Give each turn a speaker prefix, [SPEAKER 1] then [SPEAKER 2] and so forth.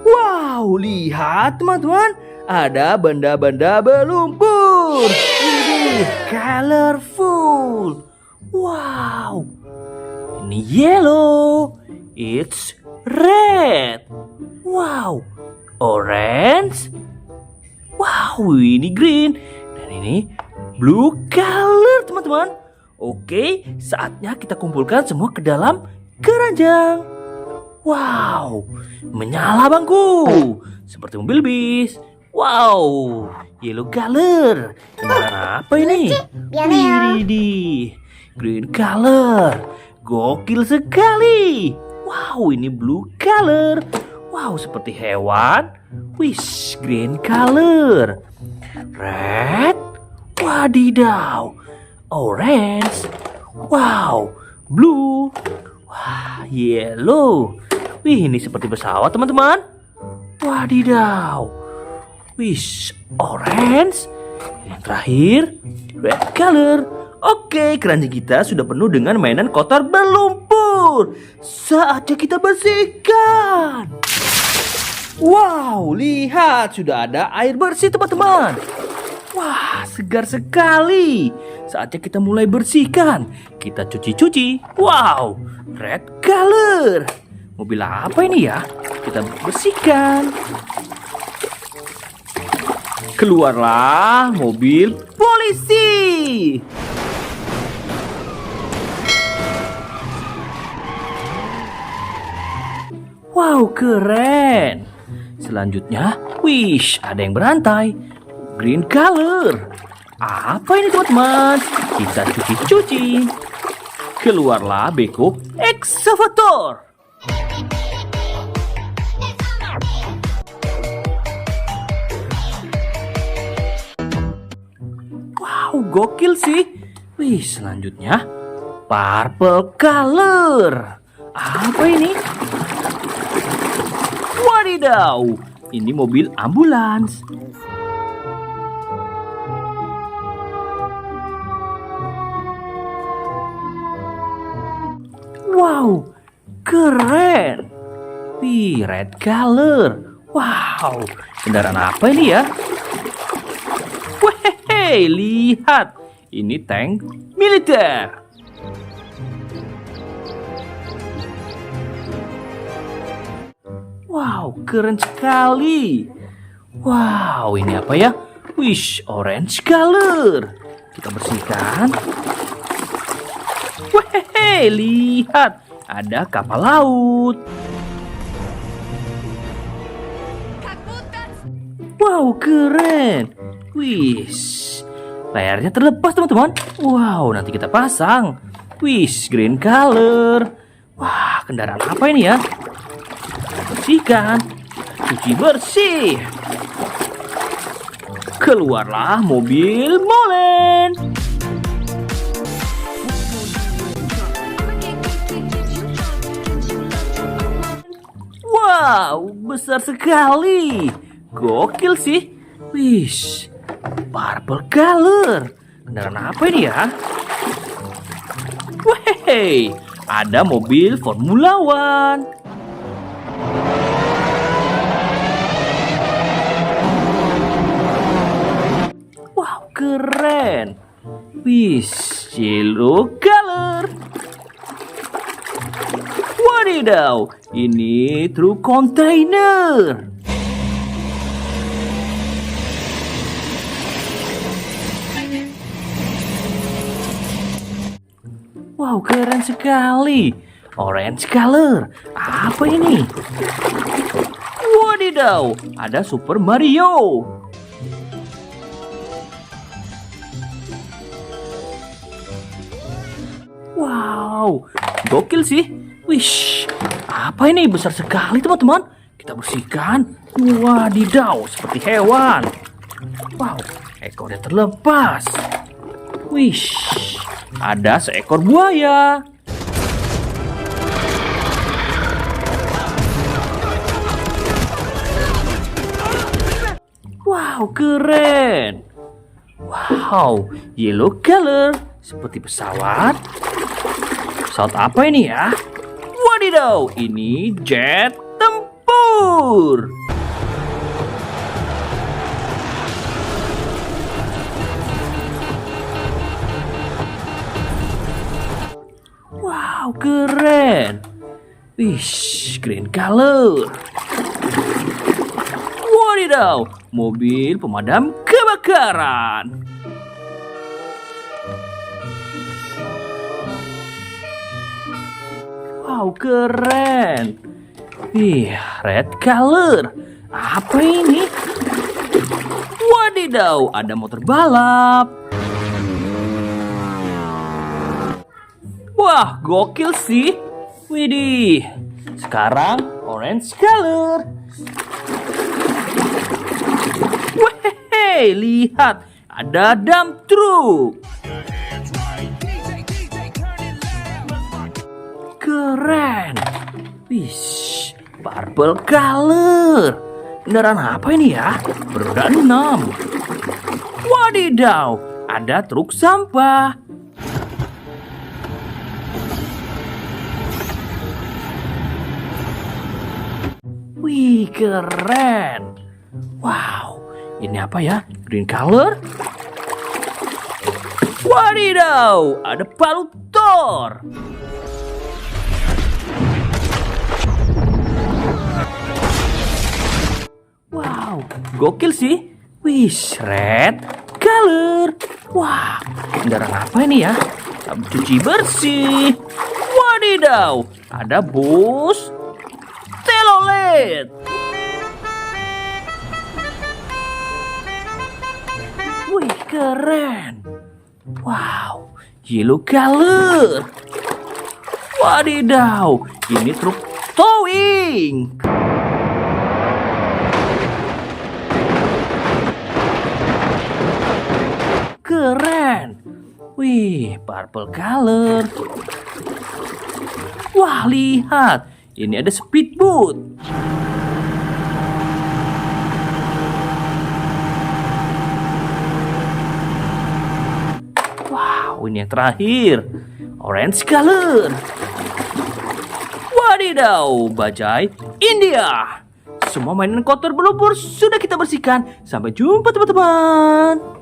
[SPEAKER 1] Wow, lihat teman-teman, ada benda-benda berlumpur. Ini colorful. Wow, ini yellow. It's red. Wow, orange. Wow, ini green. Dan ini blue color teman-teman. Oke, saatnya kita kumpulkan semua ke dalam keranjang. Wow, menyala bangku seperti mobil bis. Wow, yellow color. Kendaraan apa ini? Widih, green color. Gokil sekali. Wow, ini blue color. Wow, seperti hewan. Wish, green color. Red. Wadidaw. Orange. Wow, blue. Wah, yellow. Wih, ini seperti pesawat teman-teman. Wadidaw. Wish, orange. Yang terakhir, red color. Oke, keranjang kita sudah penuh dengan mainan kotor berlumpur. Saatnya kita bersihkan. Wow, lihat, sudah ada air bersih teman-teman. Wah, segar sekali. Saatnya kita mulai bersihkan. Kita cuci-cuci. Wow, red color. Mobil apa ini ya? Kita bersihkan. Keluarlah mobil polisi. Wow, keren. Selanjutnya, wish, ada yang berantai. Green color. Apa ini teman-teman? Kita cuci-cuci. Keluarlah beko ekskavator. Wow, gokil sih. Wih, selanjutnya purple color. Apa ini? Wadidaw, ini mobil ambulans. Wow, keren. Wih, red color. Wow, kendaraan apa ini ya? Wih, lihat. Ini tank militer. Wow, keren sekali. Wow, ini apa ya? Wish, orange color. Kita bersihkan. Wih, lihat. Ada kapal laut. Wow, keren. Wish, layarnya terlepas teman-teman. Wow, nanti kita pasang. Wish, green color. Wah, kendaraan apa ini ya? Bersihkan. Cuci bersih. Keluarlah mobil molen. Wow, besar sekali. Gokil sih. Wish, purple color. Kendaraan apa ini ya? Wey, ada mobil Formula One. Wow, keren. Wish, yellow color. Wadidaw, ini truk kontainer. Wow, keren sekali. Orange color. Apa ini? Wadidaw, ada Super Mario. Wow, gokil sih. Wish, apa ini? Besar sekali teman-teman. Kita bersihkan. Wadidaw, seperti hewan. Wow, ekornya terlepas. Wish, ada seekor buaya. Wow, keren. Wow, yellow color. Seperti pesawat. Pesawat apa ini ya? Wadidaw, ini jet tempur. lumpur. Wow, keren. Wish, green color. Wadidaw, mobil pemadam kebakaran. Wow, keren. Ih, red color. Apa ini? Wadidaw, ada motor balap. Wah, gokil sih. Widih. Sekarang orange color. Weh, lihat. Ada dump truck. Keren. Wish, purple color. Kendaraan apa ini ya? Beroda 6. Wadidaw, ada truk sampah. Wih, keren. Wow, ini apa ya? Green color. Wadidaw, ada palu Thor. Wow, gokil sih. Wish, red color. Wah, kendaraan apa ini ya? Cuci bersih. Wadidaw, ada bus telolet. Wih, keren. Wow, yellow color. Wadidaw, ini truk towing. Keren. Wih, purple color. Wah, lihat. Ini ada speedboat. Wow, ini yang terakhir. Orange color. Wadidaw, bajai India. Semua mainan kotor berlumpur sudah kita bersihkan. Sampai jumpa teman-teman.